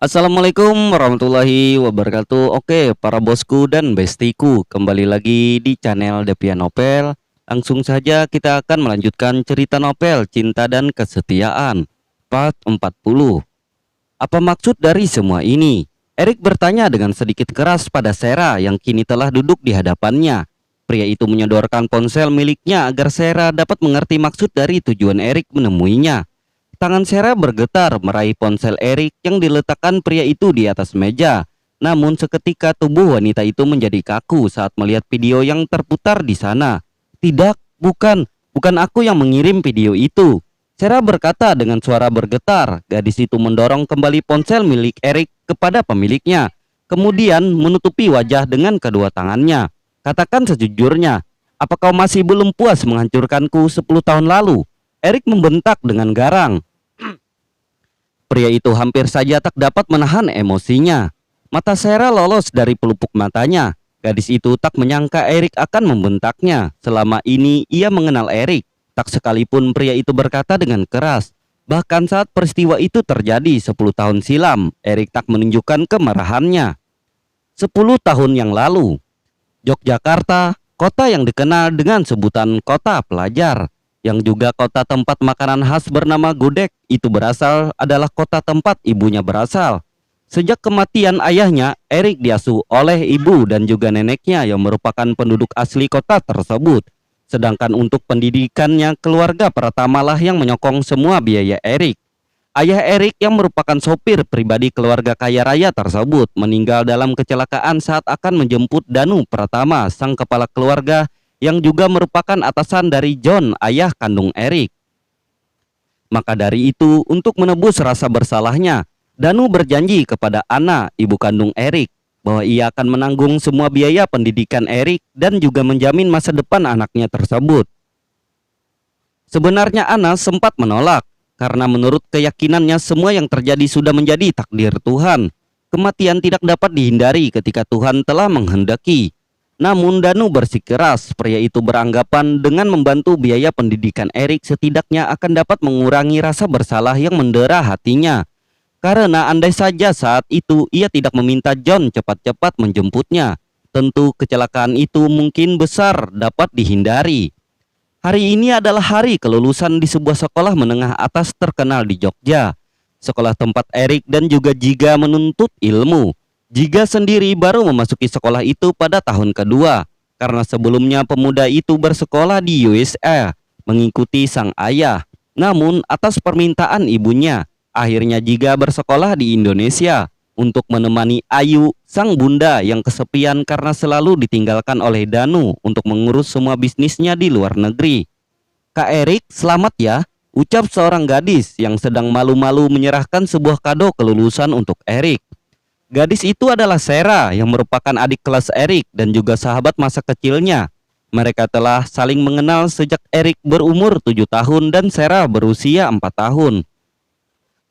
Assalamualaikum warahmatullahi wabarakatuh. Oke, para bosku dan bestiku, kembali lagi di channel Devian Novel. Langsung saja kita akan melanjutkan cerita novel Cinta dan Kesetiaan part 40. Apa maksud dari semua ini? Erik bertanya dengan sedikit keras pada Sarah yang kini telah duduk di hadapannya. Pria itu menyodorkan ponsel miliknya agar Sarah dapat mengerti maksud dari tujuan Erik menemuinya. Tangan Sarah bergetar meraih ponsel Erik yang diletakkan pria itu di atas meja. Namun seketika tubuh wanita itu menjadi kaku saat melihat video yang terputar di sana. Tidak, bukan aku yang mengirim video itu. Sarah berkata dengan suara bergetar. Gadis itu mendorong kembali ponsel milik Erik kepada pemiliknya. Kemudian menutupi wajah dengan kedua tangannya. Katakan sejujurnya, apa kau masih belum puas menghancurkanku 10 tahun lalu? Erik membentak dengan garang. Pria itu hampir saja tak dapat menahan emosinya. Mata Sarah lolos dari pelupuk matanya. Gadis itu tak menyangka Erik akan membentaknya. Selama ini ia mengenal Erik. Tak sekalipun pria itu berkata dengan keras. Bahkan saat peristiwa itu terjadi 10 tahun silam, Erik tak menunjukkan kemarahannya. 10 tahun yang lalu, Yogyakarta, kota yang dikenal dengan sebutan kota pelajar, yang juga kota tempat makanan khas bernama gudeg itu berasal adalah kota tempat ibunya berasal. Sejak kematian ayahnya, Erik diasuh oleh ibu dan juga neneknya yang merupakan penduduk asli kota tersebut. Sedangkan untuk pendidikannya, keluarga pertamalah yang menyokong semua biaya Erik. Ayah Erik yang merupakan sopir pribadi keluarga kaya raya tersebut meninggal dalam kecelakaan saat akan menjemput Danu Pratama, sang kepala keluarga yang juga merupakan atasan dari John, ayah kandung Erik. Maka dari itu, untuk menebus rasa bersalahnya, Danu berjanji kepada Anna, ibu kandung Erik, bahwa ia akan menanggung semua biaya pendidikan Erik dan juga menjamin masa depan anaknya tersebut. Sebenarnya Anna sempat menolak, karena menurut keyakinannya semua yang terjadi sudah menjadi takdir Tuhan. Kematian tidak dapat dihindari ketika Tuhan telah menghendaki. Namun Danu bersikeras, pria itu beranggapan dengan membantu biaya pendidikan Erik setidaknya akan dapat mengurangi rasa bersalah yang mendera hatinya. Karena andai saja saat itu ia tidak meminta John cepat-cepat menjemputnya, tentu kecelakaan itu mungkin besar dapat dihindari. Hari ini adalah hari kelulusan di sebuah sekolah menengah atas terkenal di Jogja. Sekolah tempat Erik dan juga Jiga menuntut ilmu. Jiga sendiri baru memasuki sekolah itu pada tahun kedua, karena sebelumnya pemuda itu bersekolah di USA, mengikuti sang ayah. Namun atas permintaan ibunya, akhirnya Jiga bersekolah di Indonesia, untuk menemani Ayu, sang bunda yang kesepian karena selalu ditinggalkan oleh Danu untuk mengurus semua bisnisnya di luar negeri. Kak Erik, selamat ya, ucap seorang gadis yang sedang malu-malu menyerahkan sebuah kado kelulusan untuk Erik. Gadis itu adalah Sarah yang merupakan adik kelas Erik dan juga sahabat masa kecilnya. Mereka telah saling mengenal sejak Erik berumur 7 tahun dan Sarah berusia 4 tahun.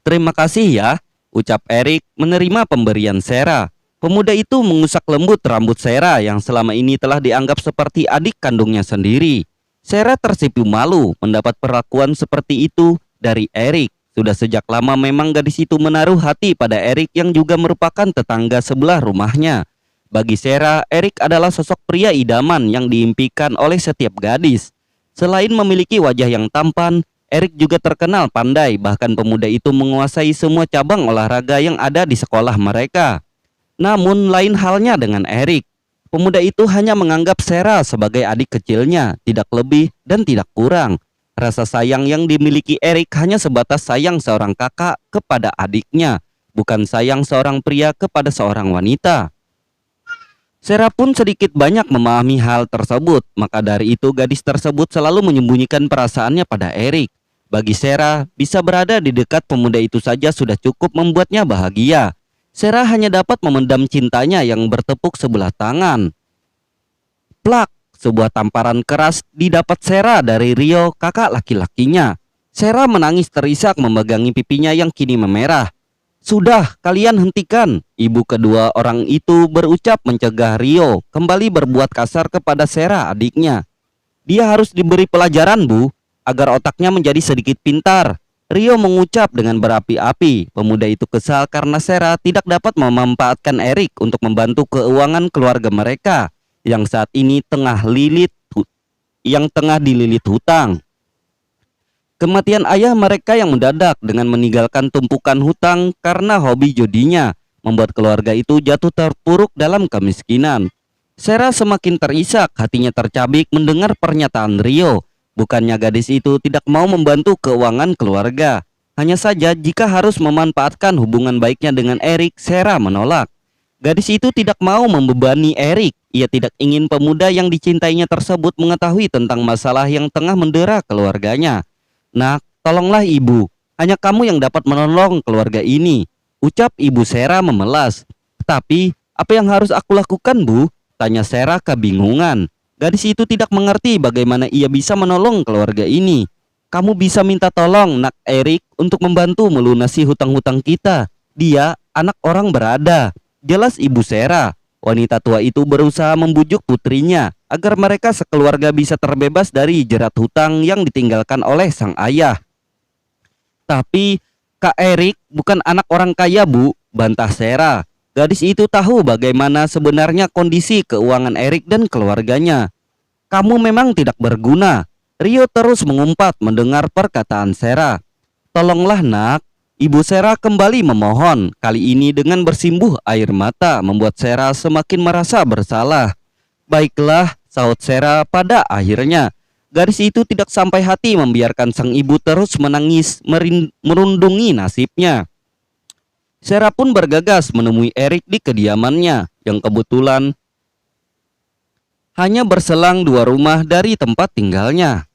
Terima kasih ya, ucap Erik menerima pemberian Sarah. Pemuda itu mengusap lembut rambut Sarah yang selama ini telah dianggap seperti adik kandungnya sendiri. Sarah tersipu malu mendapat perlakuan seperti itu dari Erik. Sudah sejak lama memang gadis itu menaruh hati pada Erik yang juga merupakan tetangga sebelah rumahnya. Bagi Sarah, Erik adalah sosok pria idaman yang diimpikan oleh setiap gadis. Selain memiliki wajah yang tampan, Erik juga terkenal pandai, bahkan pemuda itu menguasai semua cabang olahraga yang ada di sekolah mereka. Namun lain halnya dengan Erik. Pemuda itu hanya menganggap Sarah sebagai adik kecilnya, tidak lebih dan tidak kurang. Rasa sayang yang dimiliki Erik hanya sebatas sayang seorang kakak kepada adiknya, bukan sayang seorang pria kepada seorang wanita. Sarah pun sedikit banyak memahami hal tersebut, maka dari itu gadis tersebut selalu menyembunyikan perasaannya pada Erik. Bagi Sarah, bisa berada di dekat pemuda itu saja sudah cukup membuatnya bahagia. Sarah hanya dapat memendam cintanya yang bertepuk sebelah tangan. Plak! Sebuah tamparan keras didapat Sarah dari Rio, kakak laki-lakinya. Sarah menangis terisak memegangi pipinya yang kini memerah. Sudah, kalian hentikan, ibu kedua orang itu berucap mencegah Rio kembali berbuat kasar kepada Sarah adiknya. Dia harus diberi pelajaran, Bu, agar otaknya menjadi sedikit pintar. Rio mengucap dengan berapi-api. Pemuda itu kesal karena Sarah tidak dapat memanfaatkan Eric untuk membantu keuangan keluarga mereka yang saat ini tengah dililit hutang. Kematian ayah mereka yang mendadak dengan meninggalkan tumpukan hutang karena hobi judinya membuat keluarga itu jatuh terpuruk dalam kemiskinan. Sarah semakin terisak, hatinya tercabik mendengar pernyataan Rio. Bukannya gadis itu tidak mau membantu keuangan keluarga. Hanya saja jika harus memanfaatkan hubungan baiknya dengan Eric, Sarah menolak. Gadis itu tidak mau membebani Eric. Ia tidak ingin pemuda yang dicintainya tersebut mengetahui tentang masalah yang tengah mendera keluarganya. "Nak, tolonglah ibu. Hanya kamu yang dapat menolong keluarga ini," ucap ibu Sarah memelas. "Tapi, apa yang harus aku lakukan, Bu?" tanya Sarah kebingungan. Gadis itu tidak mengerti bagaimana ia bisa menolong keluarga ini. "Kamu bisa minta tolong Nak Eric untuk membantu melunasi hutang-hutang kita. Dia anak orang berada," jelas ibu Sarah. Wanita tua itu berusaha membujuk putrinya agar mereka sekeluarga bisa terbebas dari jerat hutang yang ditinggalkan oleh sang ayah. "Tapi Kak Eric bukan anak orang kaya, Bu," bantah Sarah. Gadis itu tahu bagaimana sebenarnya kondisi keuangan Eric dan keluarganya. "Kamu memang tidak berguna," Rio terus mengumpat mendengar perkataan Sarah. "Tolonglah nak," ibu Sarah kembali memohon. Kali ini dengan bersimbuh air mata membuat Sarah semakin merasa bersalah. "Baiklah," sahut Sarah pada akhirnya. Gadis itu tidak sampai hati membiarkan sang ibu terus menangis merundungi nasibnya. Sarah pun bergegas menemui Eric di kediamannya yang kebetulan hanya berselang 2 rumah dari tempat tinggalnya.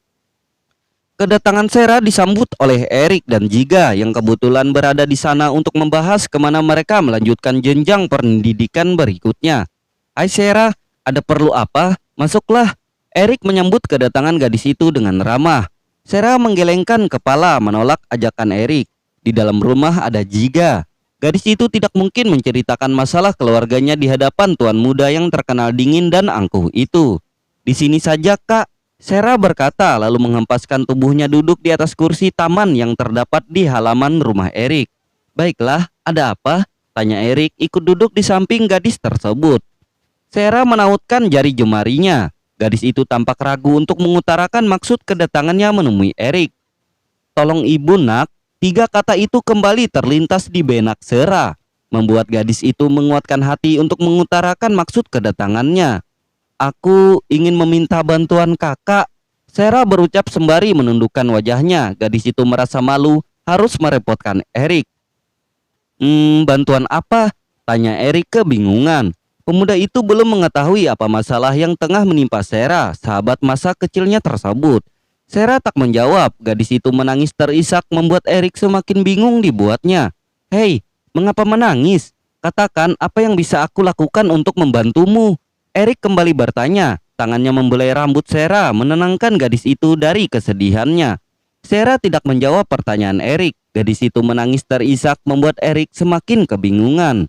Kedatangan Sarah disambut oleh Eric dan Jiga yang kebetulan berada di sana untuk membahas kemana mereka melanjutkan jenjang pendidikan berikutnya. "Hai Sarah, ada perlu apa? Masuklah." Eric menyambut kedatangan gadis itu dengan ramah. Sarah menggelengkan kepala menolak ajakan Eric. Di dalam rumah ada Jiga. Gadis itu tidak mungkin menceritakan masalah keluarganya di hadapan tuan muda yang terkenal dingin dan angkuh itu. "Di sini saja, Kak," Sarah berkata lalu menghempaskan tubuhnya duduk di atas kursi taman yang terdapat di halaman rumah Eric. "Baiklah, ada apa?" tanya Eric ikut duduk di samping gadis tersebut. Sarah menautkan jari jemarinya. Gadis itu tampak ragu untuk mengutarakan maksud kedatangannya menemui Eric. "Tolong ibu nak," 3 kata itu kembali terlintas di benak Sarah, membuat gadis itu menguatkan hati untuk mengutarakan maksud kedatangannya. "Aku ingin meminta bantuan kakak," Sarah berucap sembari menundukkan wajahnya. Gadis itu merasa malu harus merepotkan Eric. Bantuan apa?" tanya Eric kebingungan. Pemuda itu belum mengetahui apa masalah yang tengah menimpa Sarah, sahabat masa kecilnya tersebut. Sarah tak menjawab. Gadis itu menangis terisak membuat Eric semakin bingung dibuatnya. "Hei, mengapa menangis? Katakan apa yang bisa aku lakukan untuk membantumu?" Eric kembali bertanya. Tangannya membelai rambut Sarah menenangkan gadis itu dari kesedihannya. Sarah tidak menjawab pertanyaan Eric. Gadis itu menangis terisak membuat Eric semakin kebingungan.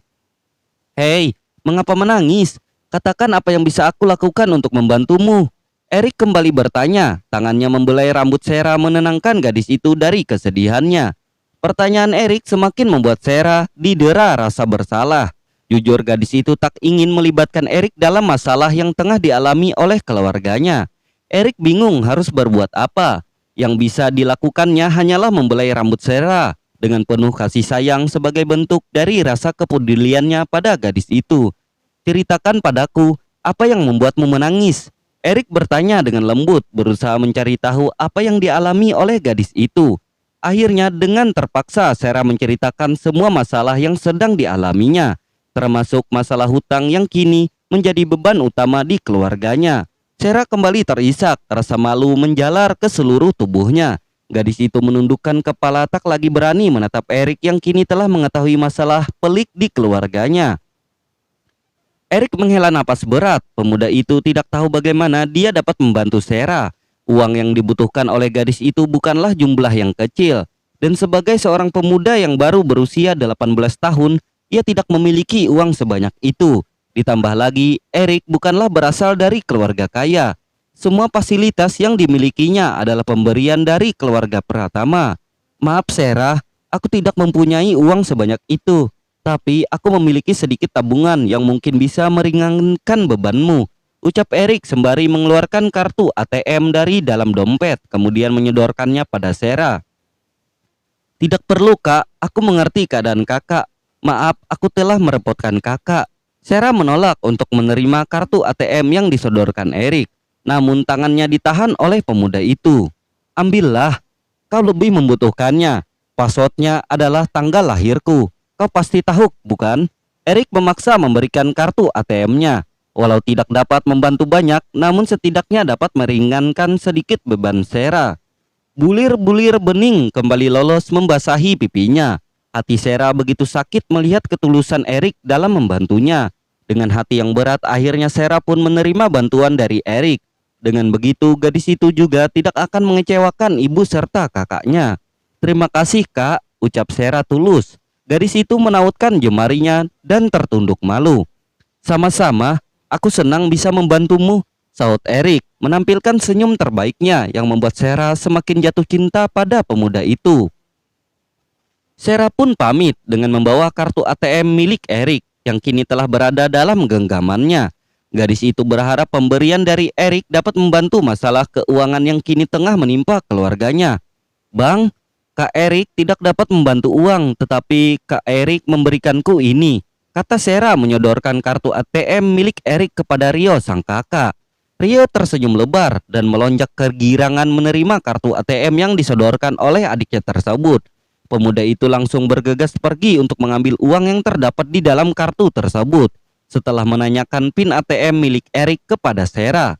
"Hei, mengapa menangis? Katakan apa yang bisa aku lakukan untuk membantumu?" Eric kembali bertanya. Tangannya membelai rambut Sarah menenangkan gadis itu dari kesedihannya. Pertanyaan Eric semakin membuat Sarah didera rasa bersalah. Jujur gadis itu tak ingin melibatkan Eric dalam masalah yang tengah dialami oleh keluarganya. Eric bingung harus berbuat apa. Yang bisa dilakukannya hanyalah membelai rambut Sarah dengan penuh kasih sayang sebagai bentuk dari rasa kepeduliannya pada gadis itu. "Ceritakan padaku, apa yang membuatmu menangis?" Eric bertanya dengan lembut, berusaha mencari tahu apa yang dialami oleh gadis itu. Akhirnya dengan terpaksa Sarah menceritakan semua masalah yang sedang dialaminya, termasuk masalah hutang yang kini menjadi beban utama di keluarganya. Sarah kembali terisak, rasa malu menjalar ke seluruh tubuhnya. Gadis itu menundukkan kepala tak lagi berani menatap Eric yang kini telah mengetahui masalah pelik di keluarganya. Eric menghela napas berat. Pemuda itu tidak tahu bagaimana dia dapat membantu Sarah. Uang yang dibutuhkan oleh gadis itu bukanlah jumlah yang kecil. Dan sebagai seorang pemuda yang baru berusia 18 tahun, ia tidak memiliki uang sebanyak itu. Ditambah lagi, Eric bukanlah berasal dari keluarga kaya. Semua fasilitas yang dimilikinya adalah pemberian dari keluarga Pratama. Maaf Sarah, aku tidak mempunyai uang sebanyak itu. Tapi aku memiliki sedikit tabungan yang mungkin bisa meringankan bebanmu, ucap Erik sembari mengeluarkan kartu ATM dari dalam dompet, kemudian menyodorkannya pada Sarah. Tidak perlu kak, aku mengerti keadaan kakak. Maaf, aku telah merepotkan kakak. Sarah menolak untuk menerima kartu ATM yang disodorkan Erik. Namun tangannya ditahan oleh pemuda itu. Ambillah, kau lebih membutuhkannya. Passwordnya adalah tanggal lahirku. Kau pasti tahu, bukan? Erik memaksa memberikan kartu ATM-nya. Walau tidak dapat membantu banyak, namun setidaknya dapat meringankan sedikit beban Sarah. Bulir-bulir bening kembali lolos membasahi pipinya. Hati Sarah begitu sakit melihat ketulusan Erik dalam membantunya. Dengan hati yang berat, akhirnya Sarah pun menerima bantuan dari Erik. Dengan begitu, gadis itu juga tidak akan mengecewakan ibu serta kakaknya. Terima kasih kak, ucap Sarah tulus. Gadis itu menautkan jemarinya dan tertunduk malu. Sama-sama, aku senang bisa membantumu, saut Erik menampilkan senyum terbaiknya yang membuat Sarah semakin jatuh cinta pada pemuda itu. Sarah pun pamit dengan membawa kartu ATM milik Erik yang kini telah berada dalam genggamannya. Gadis itu berharap pemberian dari Erik dapat membantu masalah keuangan yang kini tengah menimpa keluarganya. Bang, Kak Erik tidak dapat membantu uang, tetapi Kak Erik memberikanku ini, kata Sarah menyodorkan kartu ATM milik Erik kepada Rio sang kakak. Rio tersenyum lebar dan melonjak kegirangan menerima kartu ATM yang disodorkan oleh adiknya tersebut. Pemuda itu langsung bergegas pergi untuk mengambil uang yang terdapat di dalam kartu tersebut. Setelah menanyakan PIN ATM milik Erik kepada Sarah.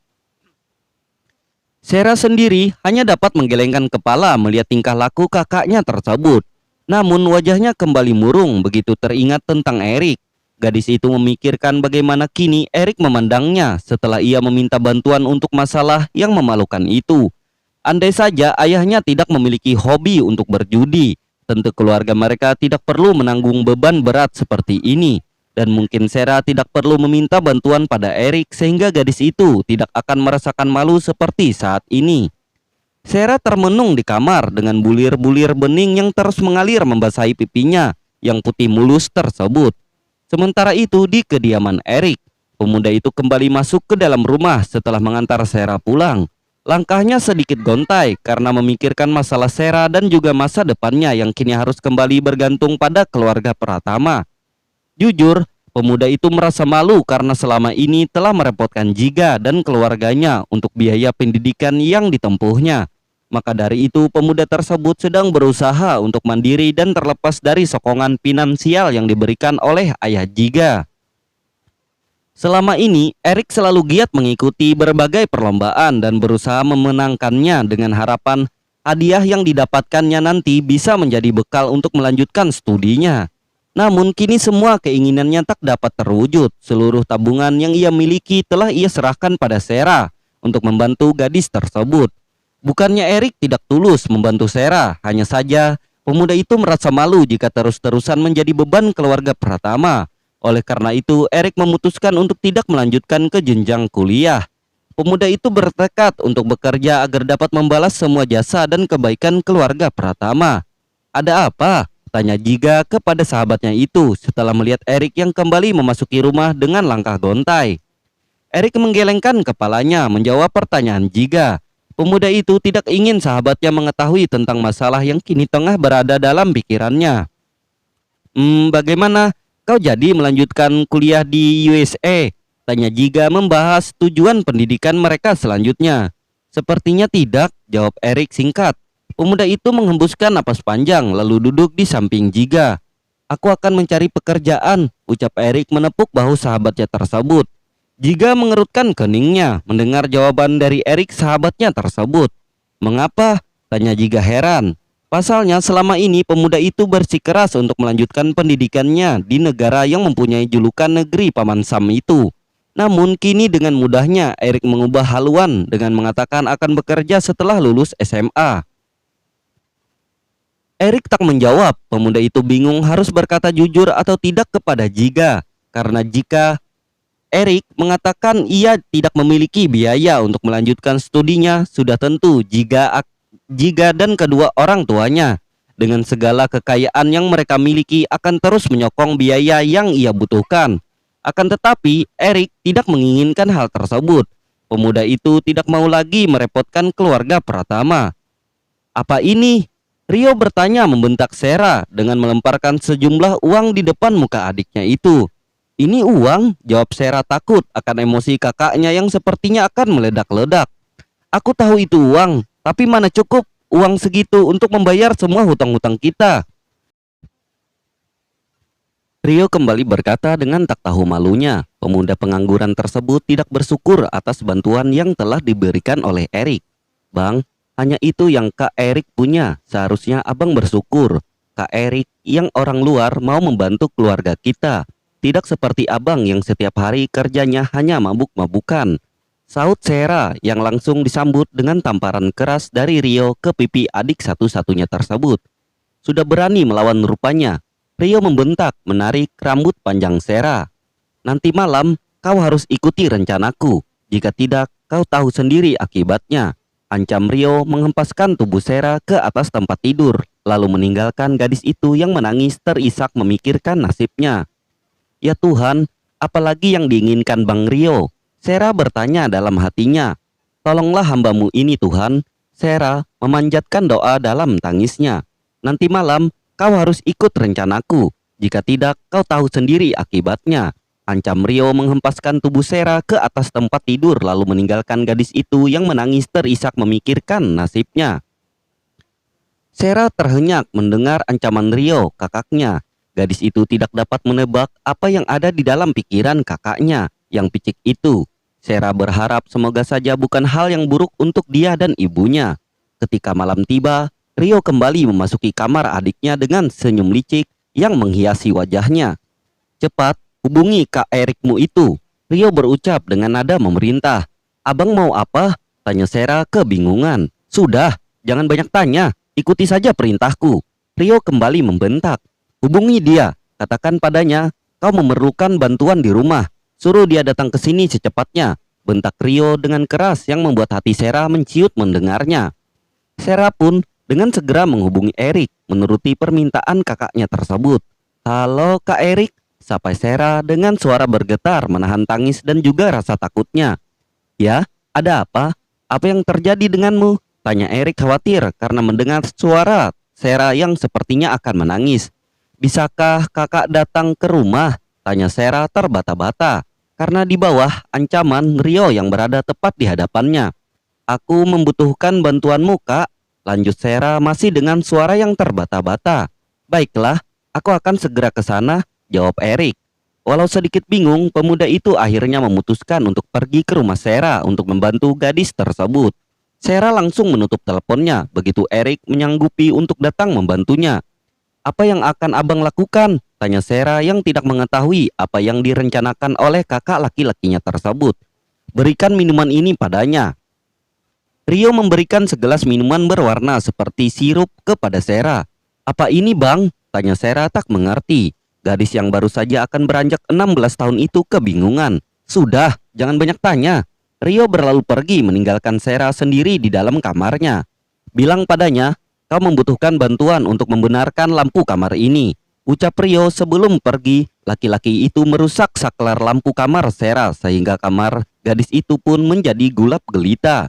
Sarah sendiri hanya dapat menggelengkan kepala melihat tingkah laku kakaknya tersebut. Namun wajahnya kembali murung begitu teringat tentang Erik. Gadis itu memikirkan bagaimana kini Erik memandangnya setelah ia meminta bantuan untuk masalah yang memalukan itu. Andai saja ayahnya tidak memiliki hobi untuk berjudi, tentu keluarga mereka tidak perlu menanggung beban berat seperti ini. Dan mungkin Sarah tidak perlu meminta bantuan pada Erik sehingga gadis itu tidak akan merasakan malu seperti saat ini. Sarah termenung di kamar dengan bulir-bulir bening yang terus mengalir membasahi pipinya yang putih mulus tersebut. Sementara itu di kediaman Erik, pemuda itu kembali masuk ke dalam rumah setelah mengantar Sarah pulang. Langkahnya sedikit gontai karena memikirkan masalah Sarah dan juga masa depannya yang kini harus kembali bergantung pada keluarga Pratama. Jujur, pemuda itu merasa malu karena selama ini telah merepotkan Jiga dan keluarganya untuk biaya pendidikan yang ditempuhnya. Maka dari itu, pemuda tersebut sedang berusaha untuk mandiri dan terlepas dari sokongan finansial yang diberikan oleh ayah Jiga. Selama ini, Erik selalu giat mengikuti berbagai perlombaan dan berusaha memenangkannya dengan harapan hadiah yang didapatkannya nanti bisa menjadi bekal untuk melanjutkan studinya. Namun kini semua keinginannya tak dapat terwujud. Seluruh tabungan yang ia miliki telah ia serahkan pada Sarah untuk membantu gadis tersebut. Bukannya Erik tidak tulus membantu Sarah, hanya saja pemuda itu merasa malu jika terus-terusan menjadi beban keluarga Pratama. Oleh karena itu, Erik memutuskan untuk tidak melanjutkan ke jenjang kuliah. Pemuda itu bertekad untuk bekerja agar dapat membalas semua jasa dan kebaikan keluarga Pratama. Ada apa? Tanya Jiga kepada sahabatnya itu setelah melihat Erik yang kembali memasuki rumah dengan langkah gontai. Erik menggelengkan kepalanya menjawab pertanyaan Jiga. Pemuda itu tidak ingin sahabatnya mengetahui tentang masalah yang kini tengah berada dalam pikirannya. Bagaimana? Kau jadi melanjutkan kuliah di USA? Tanya Jiga membahas tujuan pendidikan mereka selanjutnya. Sepertinya tidak, jawab Erik singkat. Pemuda itu menghembuskan napas panjang lalu duduk di samping Jiga. Aku akan mencari pekerjaan, ucap Erik menepuk bahu sahabatnya tersebut. Jiga mengerutkan keningnya mendengar jawaban dari Erik sahabatnya tersebut. Mengapa? Tanya Jiga heran. Pasalnya selama ini pemuda itu bersikeras untuk melanjutkan pendidikannya di negara yang mempunyai julukan negeri Paman Sam itu. Namun kini dengan mudahnya Erik mengubah haluan dengan mengatakan akan bekerja setelah lulus SMA. Erik tak menjawab. Pemuda itu bingung harus berkata jujur atau tidak kepada Jiga. Karena jika Erik mengatakan ia tidak memiliki biaya untuk melanjutkan studinya, sudah tentu Jiga dan kedua orang tuanya Dengan segala kekayaan yang mereka miliki akan terus menyokong biaya yang ia butuhkan. Akan tetapi, Erik tidak menginginkan hal tersebut. Pemuda itu tidak mau lagi merepotkan keluarga Pratama. Apa ini? Rio bertanya membentak Sera dengan melemparkan sejumlah uang di depan muka adiknya itu. Ini uang, jawab Sera takut akan emosi kakaknya yang sepertinya akan meledak-ledak. Aku tahu itu uang, tapi mana cukup uang segitu untuk membayar semua hutang-hutang kita. Rio kembali berkata dengan tak tahu malunya. Pemuda pengangguran tersebut tidak bersyukur atas bantuan yang telah diberikan oleh Erik. Bang, hanya itu yang Kak Erik punya. Seharusnya abang bersyukur. Kak Erik yang orang luar mau membantu keluarga kita. Tidak seperti abang yang setiap hari kerjanya hanya mabuk-mabukan. Saut Sera yang langsung disambut dengan tamparan keras dari Rio ke pipi adik satu-satunya tersebut. Sudah berani melawan rupanya. Rio membentak menarik rambut panjang Sera. Nanti malam kau harus ikuti rencanaku. Jika tidak, kau tahu sendiri akibatnya. Ancam Rio menghempaskan tubuh Sera ke atas tempat tidur, lalu meninggalkan gadis itu yang menangis terisak memikirkan nasibnya. Ya Tuhan, apalagi yang diinginkan Bang Rio? Sera bertanya dalam hatinya. Tolonglah hambamu ini Tuhan. Sera memanjatkan doa dalam tangisnya. Nanti malam kau harus ikut rencanaku. Jika tidak, kau tahu sendiri akibatnya. Ancam Rio menghempaskan tubuh Sera ke atas tempat tidur lalu meninggalkan gadis itu yang menangis terisak memikirkan nasibnya. Sera terhenyak mendengar ancaman Rio, kakaknya. Gadis itu tidak dapat menebak apa yang ada di dalam pikiran kakaknya yang picik itu. Sera berharap semoga saja bukan hal yang buruk untuk dia dan ibunya. Ketika malam tiba, Rio kembali memasuki kamar adiknya dengan senyum licik yang menghiasi wajahnya. Cepat, hubungi Kak Erikmu itu. Rio berucap dengan nada memerintah. Abang mau apa? Tanya Sera kebingungan. Sudah, jangan banyak tanya. Ikuti saja perintahku. Rio kembali membentak. Hubungi dia. Katakan padanya, kau memerlukan bantuan di rumah. Suruh dia datang ke sini secepatnya. Bentak Rio dengan keras yang membuat hati Sera menciut mendengarnya. Sera pun dengan segera menghubungi Erik menuruti permintaan kakaknya tersebut. Halo Kak Erik, sapa Sera dengan suara bergetar menahan tangis dan juga rasa takutnya. Ya, ada apa? Apa yang terjadi denganmu? Tanya Erik khawatir karena mendengar suara Sera yang sepertinya akan menangis. Bisakah kakak datang ke rumah? Tanya Sera terbata-bata karena di bawah ancaman Rio yang berada tepat di hadapannya. Aku membutuhkan bantuanmu kak, lanjut Sera masih dengan suara yang terbata-bata. Baiklah, aku akan segera ke sana, jawab Erik. Walau sedikit bingung, pemuda itu akhirnya memutuskan untuk pergi ke rumah Sera untuk membantu gadis tersebut. Sera langsung menutup teleponnya begitu Erik menyanggupi untuk datang membantunya. Apa yang akan abang lakukan? Tanya Sera yang tidak mengetahui apa yang direncanakan oleh kakak laki-lakinya tersebut. Berikan minuman ini padanya. Rio memberikan segelas minuman berwarna seperti sirup kepada Sera. Apa ini bang? Tanya Sera tak mengerti. Gadis yang baru saja akan beranjak 16 tahun itu kebingungan. Sudah, jangan banyak tanya. Rio berlalu pergi meninggalkan Sera sendiri di dalam kamarnya. Bilang padanya, kau membutuhkan bantuan untuk membenarkan lampu kamar ini. Ucap Rio sebelum pergi, laki-laki itu merusak saklar lampu kamar Sera sehingga kamar gadis itu pun menjadi gelap gelita.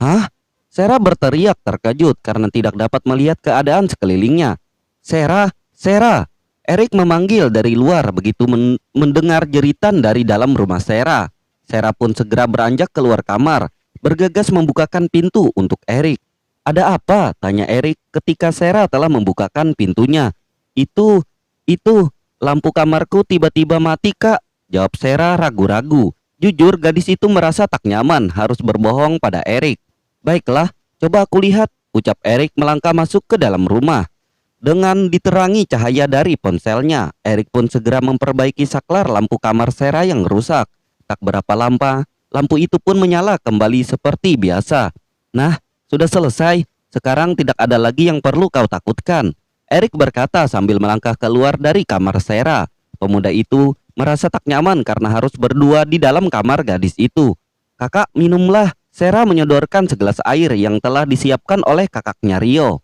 Hah? Sera berteriak terkejut karena tidak dapat melihat keadaan sekelilingnya. Sera, Sera! Erik memanggil dari luar begitu mendengar jeritan dari dalam rumah Sera. Sera pun segera beranjak keluar kamar, bergegas membukakan pintu untuk Erik. Ada apa? Tanya Erik ketika Sera telah membukakan pintunya. Itu, lampu kamarku tiba-tiba mati kak, jawab Sera ragu-ragu. Jujur gadis itu merasa tak nyaman harus berbohong pada Erik. Baiklah, coba aku lihat, ucap Erik melangkah masuk ke dalam rumah. Dengan diterangi cahaya dari ponselnya, Erik pun segera memperbaiki saklar lampu kamar Sera yang rusak. Tak berapa lama, lampu itu pun menyala kembali seperti biasa. Nah, sudah selesai. Sekarang tidak ada lagi yang perlu kau takutkan, Erik berkata sambil melangkah keluar dari kamar Sera. Pemuda itu merasa tak nyaman karena harus berdua di dalam kamar gadis itu. Kakak, minumlah. Sera menyodorkan segelas air yang telah disiapkan oleh kakaknya Rio.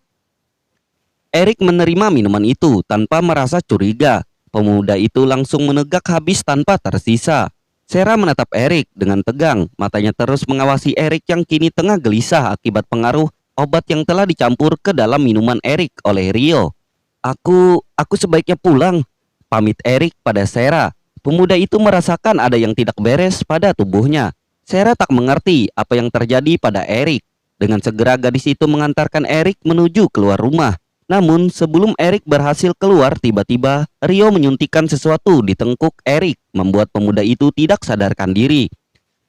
Erik menerima minuman itu tanpa merasa curiga. Pemuda itu langsung menegak habis tanpa tersisa. Sarah menatap Erik dengan tegang, matanya terus mengawasi Erik yang kini tengah gelisah akibat pengaruh obat yang telah dicampur ke dalam minuman Erik oleh Rio. Aku sebaiknya pulang, pamit Erik pada Sarah. Pemuda itu merasakan ada yang tidak beres pada tubuhnya. Sarah tak mengerti apa yang terjadi pada Erik. Dengan segera gadis itu mengantarkan Erik menuju keluar rumah. Namun sebelum Erik berhasil keluar, tiba-tiba Rio menyuntikkan sesuatu di tengkuk Erik, membuat pemuda itu tidak sadarkan diri.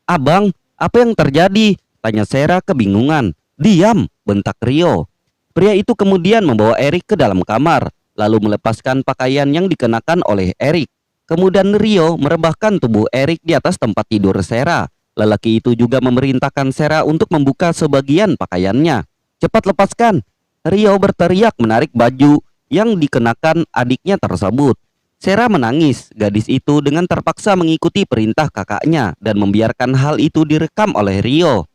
"Abang, apa yang terjadi?" tanya Sarah kebingungan. "Diam!" bentak Rio. Pria itu kemudian membawa Erik ke dalam kamar, lalu melepaskan pakaian yang dikenakan oleh Erik. Kemudian Rio merebahkan tubuh Erik di atas tempat tidur Sarah. Lelaki itu juga memerintahkan Sarah untuk membuka sebagian pakaiannya. "Cepat lepaskan!" Rio berteriak menarik baju yang dikenakan adiknya tersebut. Sarah menangis. Gadis itu dengan terpaksa mengikuti perintah kakaknya dan membiarkan hal itu direkam oleh Rio.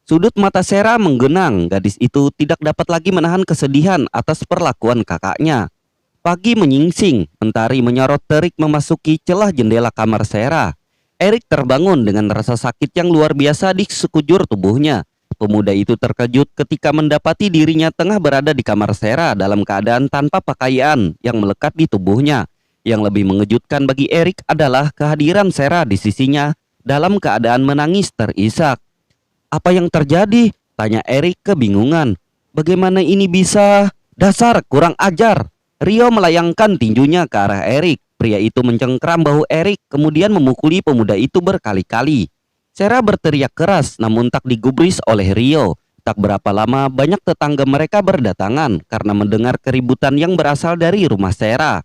Sudut mata Sarah menggenang. Gadis itu tidak dapat lagi menahan kesedihan atas perlakuan kakaknya. Pagi menyingsing, mentari menyorot terik memasuki celah jendela kamar Sarah. Erik terbangun dengan rasa sakit yang luar biasa di sekujur tubuhnya. Pemuda itu terkejut ketika mendapati dirinya tengah berada di kamar Sarah dalam keadaan tanpa pakaian yang melekat di tubuhnya. Yang lebih mengejutkan bagi Erik adalah kehadiran Sarah di sisinya dalam keadaan menangis terisak. "Apa yang terjadi?" tanya Erik kebingungan. "Bagaimana ini bisa? Dasar kurang ajar!" Rio melayangkan tinjunya ke arah Erik. Pria itu mencengkram bahu Erik kemudian memukuli pemuda itu berkali-kali. Sarah berteriak keras namun tak digubris oleh Rio. Tak berapa lama banyak tetangga mereka berdatangan karena mendengar keributan yang berasal dari rumah Sarah.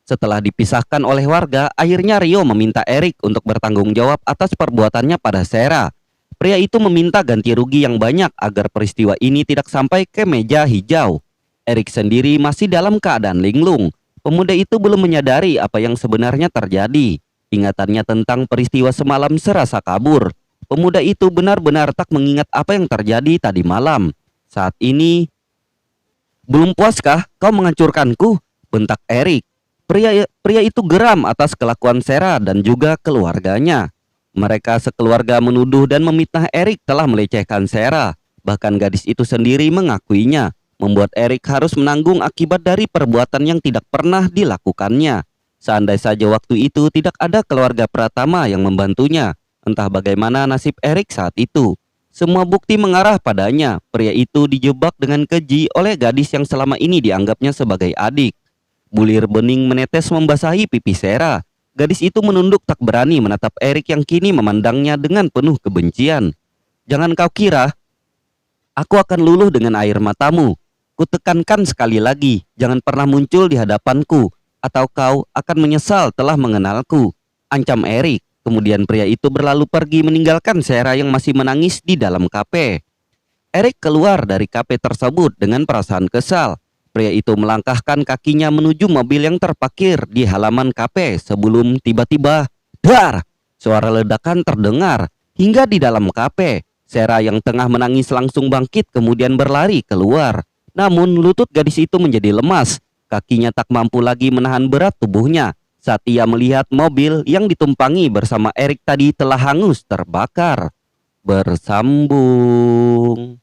Setelah dipisahkan oleh warga, akhirnya Rio meminta Erik untuk bertanggung jawab atas perbuatannya pada Sarah. Pria itu meminta ganti rugi yang banyak agar peristiwa ini tidak sampai ke meja hijau. Erik sendiri masih dalam keadaan linglung. Pemuda itu belum menyadari apa yang sebenarnya terjadi. Ingatannya tentang peristiwa semalam serasa kabur. Pemuda itu benar-benar tak mengingat apa yang terjadi tadi malam. Saat ini, "Belum puaskah kau menghancurkanku?" bentak Erik. Pria itu geram atas kelakuan Sarah dan juga keluarganya. Mereka sekeluarga menuduh dan memfitnah Erik telah melecehkan Sarah. Bahkan gadis itu sendiri mengakuinya, membuat Erik harus menanggung akibat dari perbuatan yang tidak pernah dilakukannya. Seandai saja waktu itu tidak ada keluarga Pratama yang membantunya, entah bagaimana nasib Erik saat itu. Semua bukti mengarah padanya. Pria itu dijebak dengan keji oleh gadis yang selama ini dianggapnya sebagai adik. Bulir bening menetes membasahi pipi Sarah. Gadis itu menunduk tak berani menatap Erik yang kini memandangnya dengan penuh kebencian. "Jangan kau kira aku akan luluh dengan air matamu. Kutekankan sekali lagi, jangan pernah muncul di hadapanku, atau kau akan menyesal telah mengenalku," ancam Erik. Kemudian pria itu berlalu pergi meninggalkan Sarah yang masih menangis di dalam kafe. Erik keluar dari kafe tersebut dengan perasaan kesal. Pria itu melangkahkan kakinya menuju mobil yang terparkir di halaman kafe sebelum tiba-tiba, dar! Suara ledakan terdengar hingga di dalam kafe. Sarah yang tengah menangis langsung bangkit kemudian berlari keluar. Namun lutut gadis itu menjadi lemas. Kakinya tak mampu lagi menahan berat tubuhnya saat ia melihat mobil yang ditumpangi bersama Erik tadi telah hangus terbakar. Bersambung.